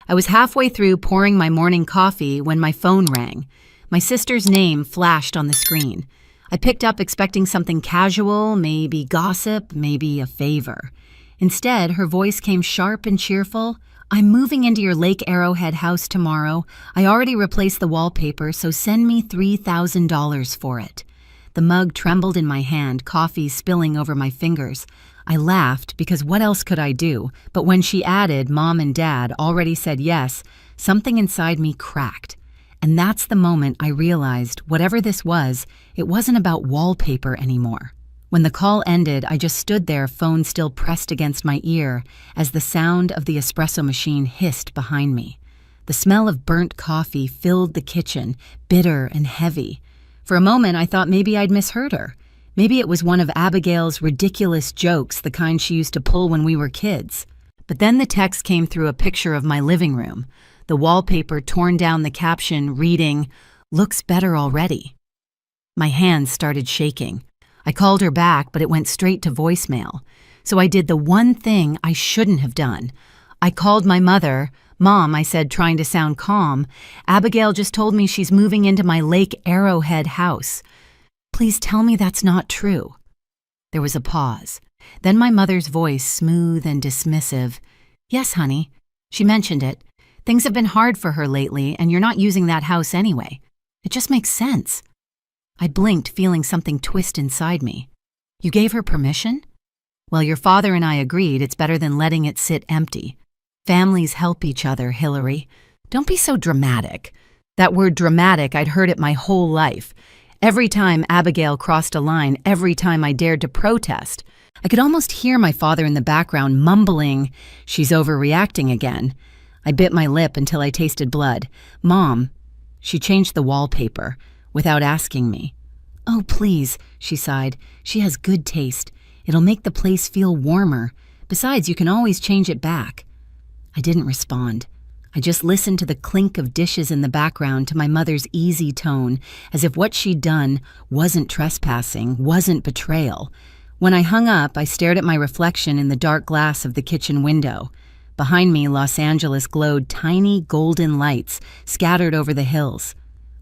I was halfway through pouring my morning coffee when my phone rang. My sister's name flashed on the screen. I picked up expecting something casual, maybe gossip, maybe a favor. Instead, her voice came sharp and cheerful. "I'm moving into your Lake Arrowhead house tomorrow. I already replaced the wallpaper, so send me $3,000 for it." The mug trembled in my hand, coffee spilling over my fingers. I laughed because what else could I do? But when she added Mom and Dad already said yes, something inside me cracked. And that's the moment I realized whatever this was, it wasn't about wallpaper anymore. When the call ended, I just stood there, phone still pressed against my ear, as the sound of the espresso machine hissed behind me. The smell of burnt coffee filled the kitchen, bitter and heavy. For a moment, I thought maybe I'd misheard her. Maybe it was one of Abigail's ridiculous jokes, the kind she used to pull when we were kids. But then the text came through a picture of my living room. The wallpaper torn down, the caption reading, "Looks better already." My hands started shaking. I called her back, but it went straight to voicemail. So I did the one thing I shouldn't have done. I called my mother. "Mom," I said, trying to sound calm, "Abigail just told me she's moving into my Lake Arrowhead house. Please tell me that's not true." There was a pause. Then my mother's voice, smooth and dismissive. "Yes, honey. She mentioned it. Things have been hard for her lately, and you're not using that house anyway. It just makes sense." I blinked, feeling something twist inside me. "You gave her permission?" "Well, your father and I agreed it's better than letting it sit empty. Families help each other, Hilary. Don't be so dramatic." That word dramatic, I'd heard it my whole life. Every time Abigail crossed a line, every time I dared to protest. I could almost hear my father in the background mumbling, "She's overreacting again." I bit my lip until I tasted blood. "Mom." She changed the wallpaper without asking me. "Oh, please," she sighed. "She has good taste. It'll make the place feel warmer. Besides, you can always change it back." I didn't respond. I just listened to the clink of dishes in the background, to my mother's easy tone, as if what she'd done wasn't trespassing, wasn't betrayal. When I hung up, I stared at my reflection in the dark glass of the kitchen window. Behind me, Los Angeles glowed tiny golden lights scattered over the hills.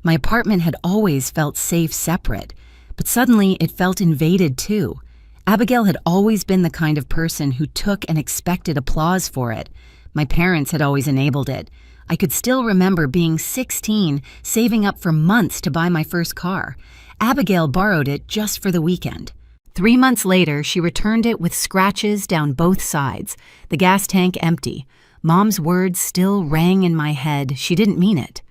My apartment had always felt safe separate, but suddenly it felt invaded too. Abigail had always been the kind of person who took and expected applause for it. My parents had always enabled it. I could still remember being 16, saving up for months to buy my first car. Abigail borrowed it just for the weekend. 3 months later, she returned it with scratches down both sides, the gas tank empty. Mom's words still rang in my head. She didn't mean it.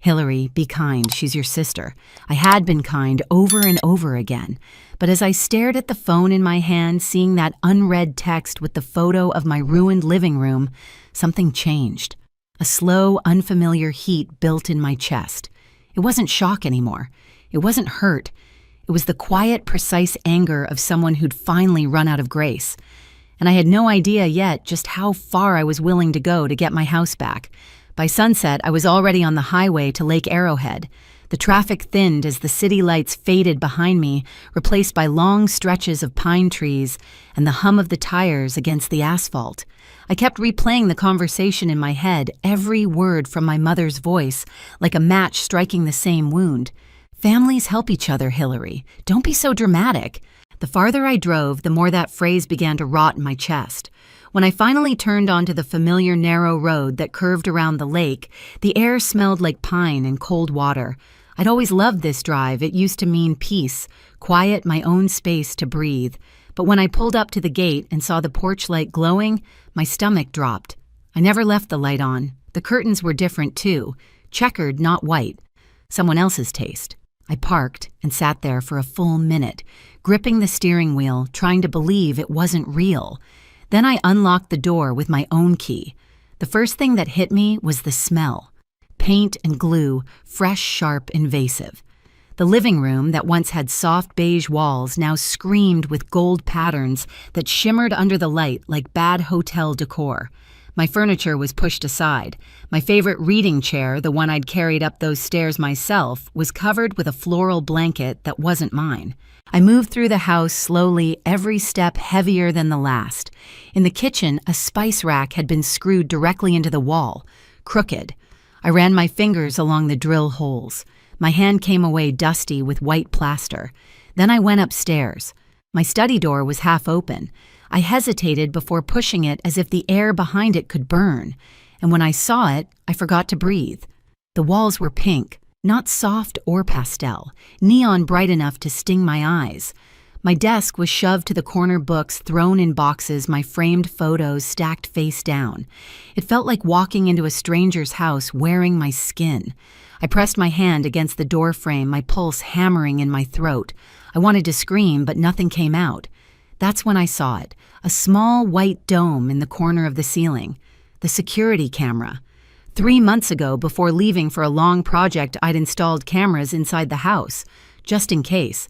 "Hilary, be kind. She's your sister." I had been kind over and over again. But as I stared at the phone in my hand, seeing that unread text with the photo of my ruined living room, something changed. A slow, unfamiliar heat built in my chest. It wasn't shock anymore. It wasn't hurt. It was the quiet, precise anger of someone who'd finally run out of grace. And I had no idea yet just how far I was willing to go to get my house back. By sunset, I was already on the highway to Lake Arrowhead. The traffic thinned as the city lights faded behind me, replaced by long stretches of pine trees and the hum of the tires against the asphalt. I kept replaying the conversation in my head, every word from my mother's voice, like a match striking the same wound. "Families help each other, Hilary. Don't be so dramatic." The farther I drove, the more that phrase began to rot in my chest. When I finally turned onto the familiar narrow road that curved around the lake, the air smelled like pine and cold water. I'd always loved this drive. It used to mean peace, quiet, my own space to breathe. But when I pulled up to the gate and saw the porch light glowing, my stomach dropped. I never left the light on. The curtains were different too, checkered, not white. Someone else's taste. I parked and sat there for a full minute, gripping the steering wheel, trying to believe it wasn't real. Then I unlocked the door with my own key. The first thing that hit me was the smell. Paint and glue, fresh, sharp, invasive. The living room, that once had soft beige walls, now screamed with gold patterns that shimmered under the light like bad hotel decor. My furniture was pushed aside. My favorite reading chair, the one I'd carried up those stairs myself, was covered with a floral blanket that wasn't mine. I moved through the house slowly, every step heavier than the last. In the kitchen, a spice rack had been screwed directly into the wall. crooked. I ran my fingers along the drill holes. My hand came away dusty with white plaster. Then I went upstairs. My study door was half open. I hesitated before pushing it as if the air behind it could burn. And when I saw it, I forgot to breathe. The walls were pink, not soft or pastel, neon bright enough to sting my eyes. My desk was shoved to the corner, books thrown in boxes, my framed photos stacked face down. It felt like walking into a stranger's house wearing my skin. I pressed my hand against the door frame, my pulse hammering in my throat. I wanted to scream, but nothing came out. That's when I saw it, a small white dome in the corner of the ceiling. The security camera. 3 months ago, before leaving for a long project, I'd installed cameras inside the house, just in case.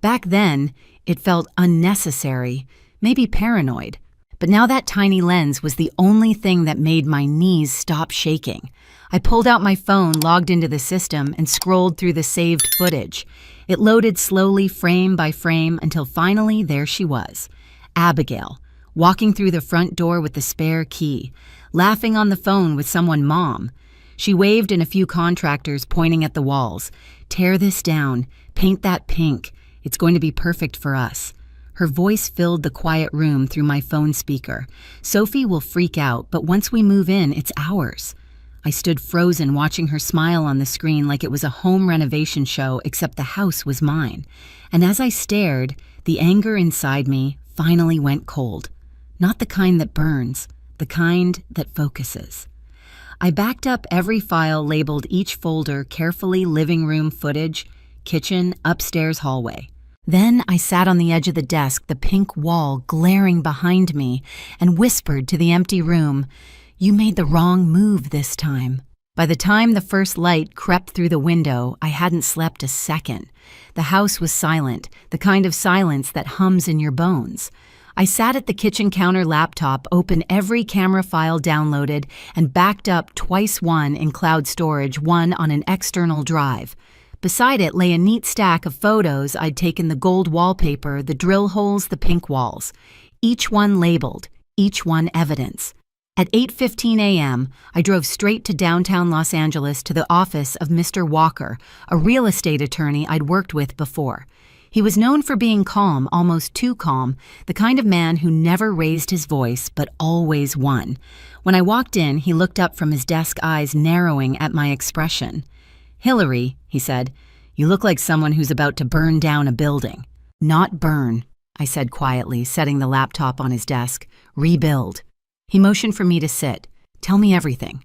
Back then, it felt unnecessary, maybe paranoid. But now that tiny lens was the only thing that made my knees stop shaking. I pulled out my phone, logged into the system, and scrolled through the saved footage. It loaded slowly, frame by frame, until finally there she was. Abigail, walking through the front door with the spare key, laughing on the phone with someone mom. She waved and a few contractors pointing at the walls. Tear this down, paint that pink. It's going to be perfect for us. Her voice filled the quiet room through my phone speaker. Sophie will freak out, but once we move in, it's ours. I stood frozen, watching her smile on the screen like it was a home renovation show, except the house was mine. And as I stared, the anger inside me finally went cold. Not the kind that burns, the kind that focuses. I backed up every file, labeled each folder carefully: living room footage, kitchen, upstairs hallway. Then I sat on the edge of the desk, the pink wall glaring behind me, and whispered to the empty room, "You made the wrong move this time." By the time the first light crept through the window, I hadn't slept a second. The house was silent, the kind of silence that hums in your bones. I sat at the kitchen counter laptop, opened every camera file downloaded, and backed up twice, one in cloud storage, one on an external drive. Beside it lay a neat stack of photos I'd taken: the gold wallpaper, the drill holes, the pink walls. Each one labeled, each one evidence. At 8:15 a.m., I drove straight to downtown Los Angeles to the office of Mr. Walker, a real estate attorney I'd worked with before. He was known for being calm, almost too calm, the kind of man who never raised his voice but always won. When I walked in, he looked up from his desk, eyes narrowing at my expression. "Hilary," he said, "you look like someone who's about to burn down a building." "Not burn," I said quietly, setting the laptop on his desk. "Rebuild." He motioned for me to sit. "Tell me everything."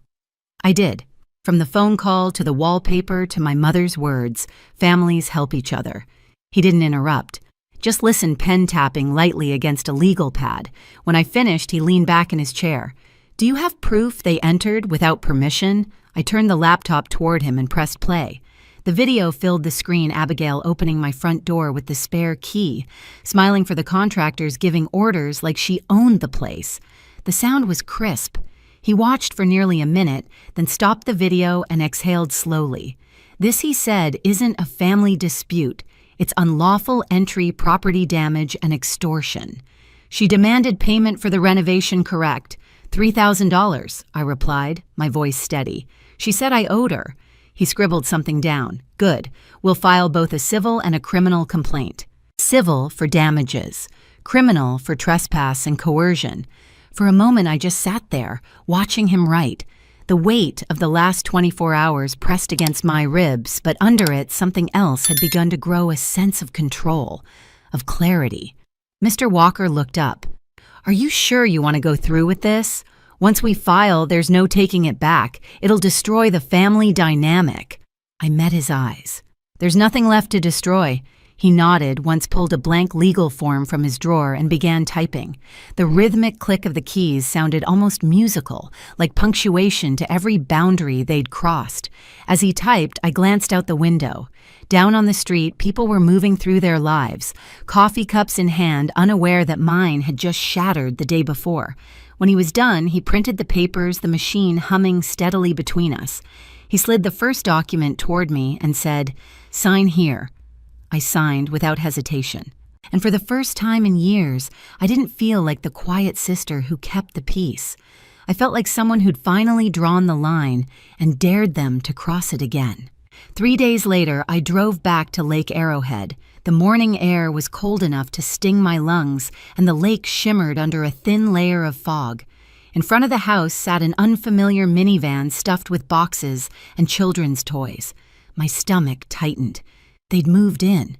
I did. From the phone call to the wallpaper to my mother's words, families help each other. He didn't interrupt. Just listened, pen tapping lightly against a legal pad. When I finished, he leaned back in his chair. "Do you have proof they entered without permission?" I turned the laptop toward him and pressed play. The video filled the screen: Abigail opening my front door with the spare key, smiling for the contractors, giving orders like she owned the place. The sound was crisp. He watched for nearly a minute, then stopped the video and exhaled slowly. "This," he said, "isn't a family dispute. It's unlawful entry, property damage, and extortion." "She demanded payment for the renovation, correct?" $3,000, I replied, my voice steady. "She said I owed her." He scribbled something down. "Good. We'll file both a civil and a criminal complaint. Civil for damages, criminal for trespass and coercion." For a moment I just sat there, watching him write. The weight of the last 24 hours pressed against my ribs, but under it something else had begun to grow: a sense of control, of clarity. Mr. Walker looked up. "Are you sure you want to go through with this? Once we file, there's no taking it back. It'll destroy the family dynamic." I met his eyes. "There's nothing left to destroy." He nodded, once pulled a blank legal form from his drawer and began typing. The rhythmic click of the keys sounded almost musical, like punctuation to every boundary they'd crossed. As he typed, I glanced out the window. Down on the street, people were moving through their lives, coffee cups in hand, unaware that mine had just shattered the day before. When he was done, he printed the papers, the machine humming steadily between us. He slid the first document toward me and said, "Sign here." I signed without hesitation. And for the first time in years, I didn't feel like the quiet sister who kept the peace. I felt like someone who'd finally drawn the line and dared them to cross it again. 3 days later, I drove back to Lake Arrowhead. The morning air was cold enough to sting my lungs, and the lake shimmered under a thin layer of fog. In front of the house sat an unfamiliar minivan stuffed with boxes and children's toys. My stomach tightened. They'd moved in.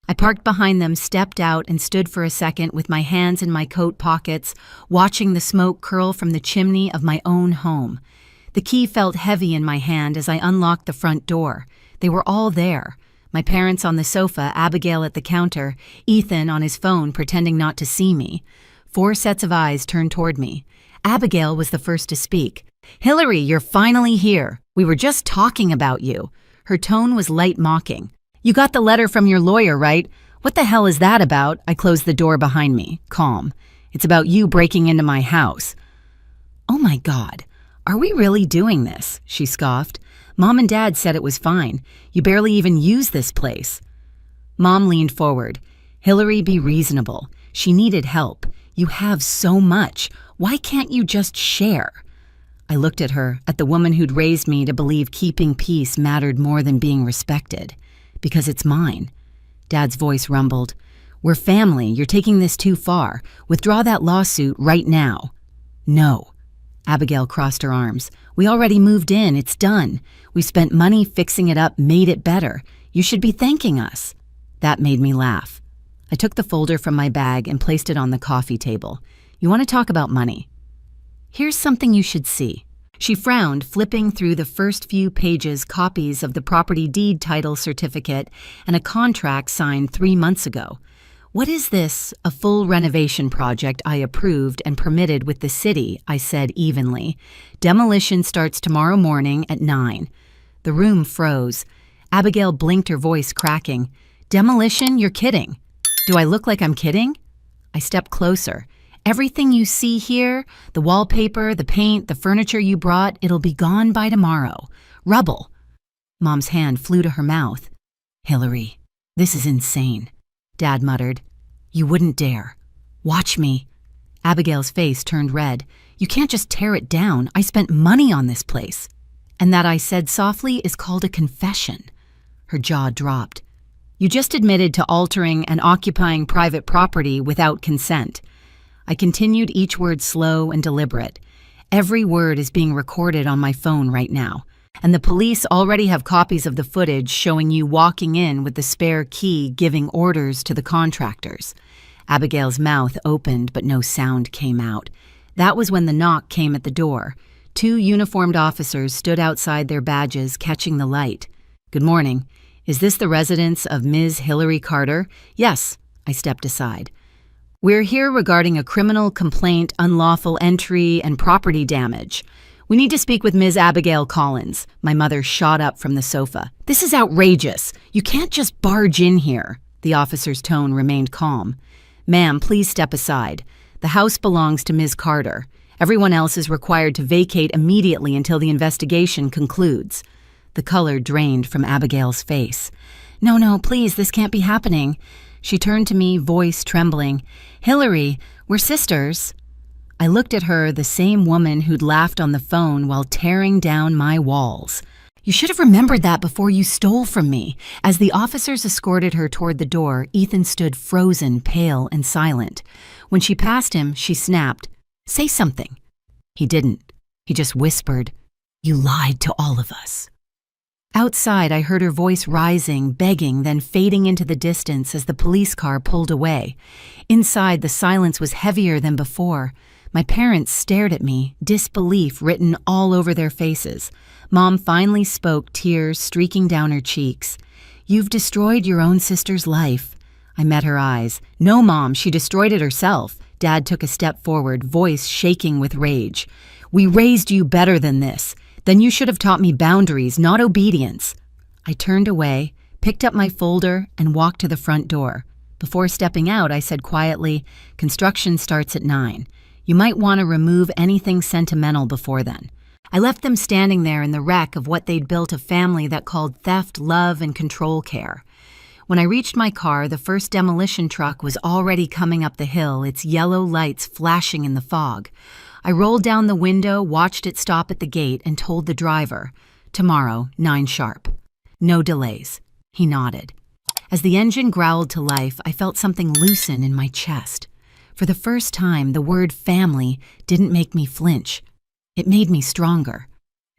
I parked behind them, stepped out, and stood for a second with my hands in my coat pockets, watching the smoke curl from the chimney of my own home. The key felt heavy in my hand as I unlocked the front door. They were all there. My parents on the sofa, Abigail at the counter, Ethan on his phone pretending not to see me. 4 sets of eyes turned toward me. Abigail was the first to speak. "Hilary, you're finally here. We were just talking about you." Her tone was light mocking. "You got the letter from your lawyer, right? What the hell is that about?" I closed the door behind me, calm. "It's about you breaking into my house." "Oh my God. Are we really doing this?" she scoffed. "Mom and Dad said it was fine. You barely even use this place." Mom leaned forward. "Hilary, be reasonable. She needed help. You have so much. Why can't you just share?" I looked at her, at the woman who'd raised me to believe keeping peace mattered more than being respected. "Because it's mine." Dad's voice rumbled. "We're family. You're taking this too far. Withdraw that lawsuit right now." "No." Abigail crossed her arms. "We already moved in. It's done. We spent money fixing it up, made it better. You should be thanking us." That made me laugh. I took the folder from my bag and placed it on the coffee table. "You want to talk about money? Here's something you should see." She frowned, flipping through the first few pages, copies of the property deed title certificate and a contract signed 3 months ago. "What is this? A full renovation project I approved and permitted with the city," I said evenly. "Demolition starts tomorrow morning at 9. The room froze. Abigail blinked, her voice cracking. "Demolition? You're kidding." "Do I look like I'm kidding?" I stepped closer. "Everything you see here, the wallpaper, the paint, the furniture you brought, it'll be gone by tomorrow. Rubble." Mom's hand flew to her mouth. "Hilary, this is insane," Dad muttered. "You wouldn't dare. Watch me." Abigail's face turned red. "You can't just tear it down. I spent money on this place." "And that," I said softly, "is called a confession." Her jaw dropped. "You just admitted to altering and occupying private property without consent." I continued, each word slow and deliberate. "Every word is being recorded on my phone right now, and the police already have copies of the footage showing you walking in with the spare key giving orders to the contractors." Abigail's mouth opened, but no sound came out. That was when the knock came at the door. 2 uniformed officers stood outside their badges, catching the light. "Good morning. Is this the residence of Ms. Hilary Carter?" "Yes." I stepped aside. "We're here regarding a criminal complaint, unlawful entry, and property damage. We need to speak with Ms. Abigail Collins." My mother shot up from the sofa. "This is outrageous. You can't just barge in here." The officer's tone remained calm. "Ma'am, please step aside. The house belongs to Ms. Carter. Everyone else is required to vacate immediately until the investigation concludes." The color drained from Abigail's face. No, please, this can't be happening." She turned to me, voice trembling. "Hilary, we're sisters." I looked at her, the same woman who'd laughed on the phone while tearing down my walls. "You should have remembered that before you stole from me." As the officers escorted her toward the door, Ethan stood frozen, pale, and silent. When she passed him, she snapped, "Say something." He didn't. He just whispered, "You lied to all of us." Outside, I heard her voice rising, begging, then fading into the distance as the police car pulled away. Inside, the silence was heavier than before. My parents stared at me, disbelief written all over their faces. Mom finally spoke, tears streaking down her cheeks. "You've destroyed your own sister's life." I met her eyes. "No, Mom, she destroyed it herself." Dad took a step forward, voice shaking with rage. "We raised you better than this. Then you should have taught me boundaries, not obedience." I turned away, picked up my folder, and walked to the front door. Before stepping out, I said quietly, "Construction starts at 9. You might want to remove anything sentimental before then." I left them standing there in the wreck of what they'd built, a family that called theft, love, and control care. When I reached my car, the first demolition truck was already coming up the hill, its yellow lights flashing in the fog. I rolled down the window, watched it stop at the gate, and told the driver, "Tomorrow, 9 sharp. No delays." He nodded. As the engine growled to life, I felt something loosen in my chest. For the first time, the word family didn't make me flinch. It made me stronger.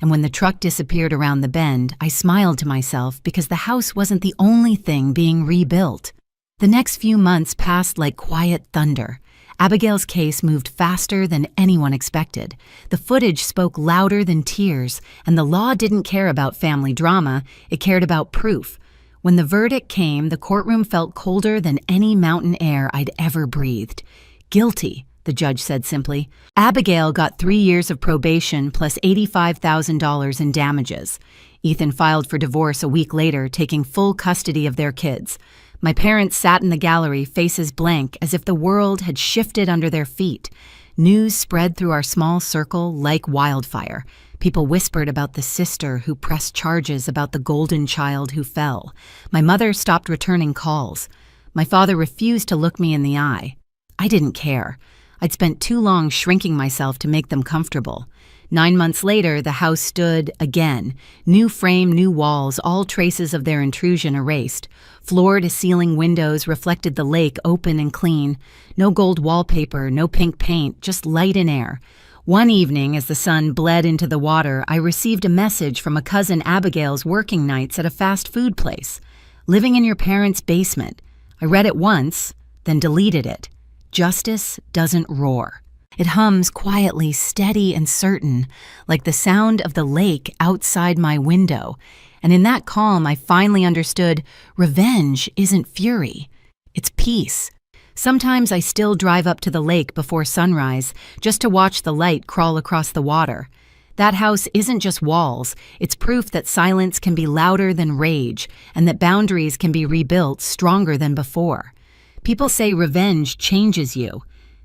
And when the truck disappeared around the bend, I smiled to myself because the house wasn't the only thing being rebuilt. The next few months passed like quiet thunder. Abigail's case moved faster than anyone expected. The footage spoke louder than tears, and the law didn't care about family drama, it cared about proof. When the verdict came, the courtroom felt colder than any mountain air I'd ever breathed. "Guilty," the judge said simply. Abigail got 3 years of probation plus $85,000 in damages. Ethan filed for divorce a week later, taking full custody of their kids. My parents sat in the gallery, faces blank, as if the world had shifted under their feet. News spread through our small circle like wildfire. People whispered about the sister who pressed charges, about the golden child who fell. My mother stopped returning calls. My father refused to look me in the eye. I didn't care. I'd spent too long shrinking myself to make them comfortable. 9 months later, the house stood again. New frame, new walls, all traces of their intrusion erased. Floor-to-ceiling windows reflected the lake open and clean. No gold wallpaper, no pink paint, just light and air. One evening, as the sun bled into the water, I received a message from a cousin Abigail's working nights at a fast food place. "Living in your parents' basement." I read it once, then deleted it. Justice doesn't roar. It hums quietly, steady and certain, like the sound of the lake outside my window. And in that calm, I finally understood revenge isn't fury. It's peace. Sometimes I still drive up to the lake before sunrise, just to watch the light crawl across the water. That house isn't just walls. It's proof that silence can be louder than rage, and that boundaries can be rebuilt stronger than before. People say revenge changes you.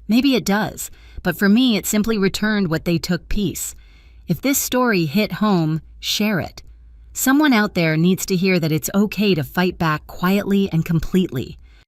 Maybe it does, but for me it simply returned what they took: peace. If this story hit home, share it. Someone out there needs to hear that it's okay to fight back quietly and completely.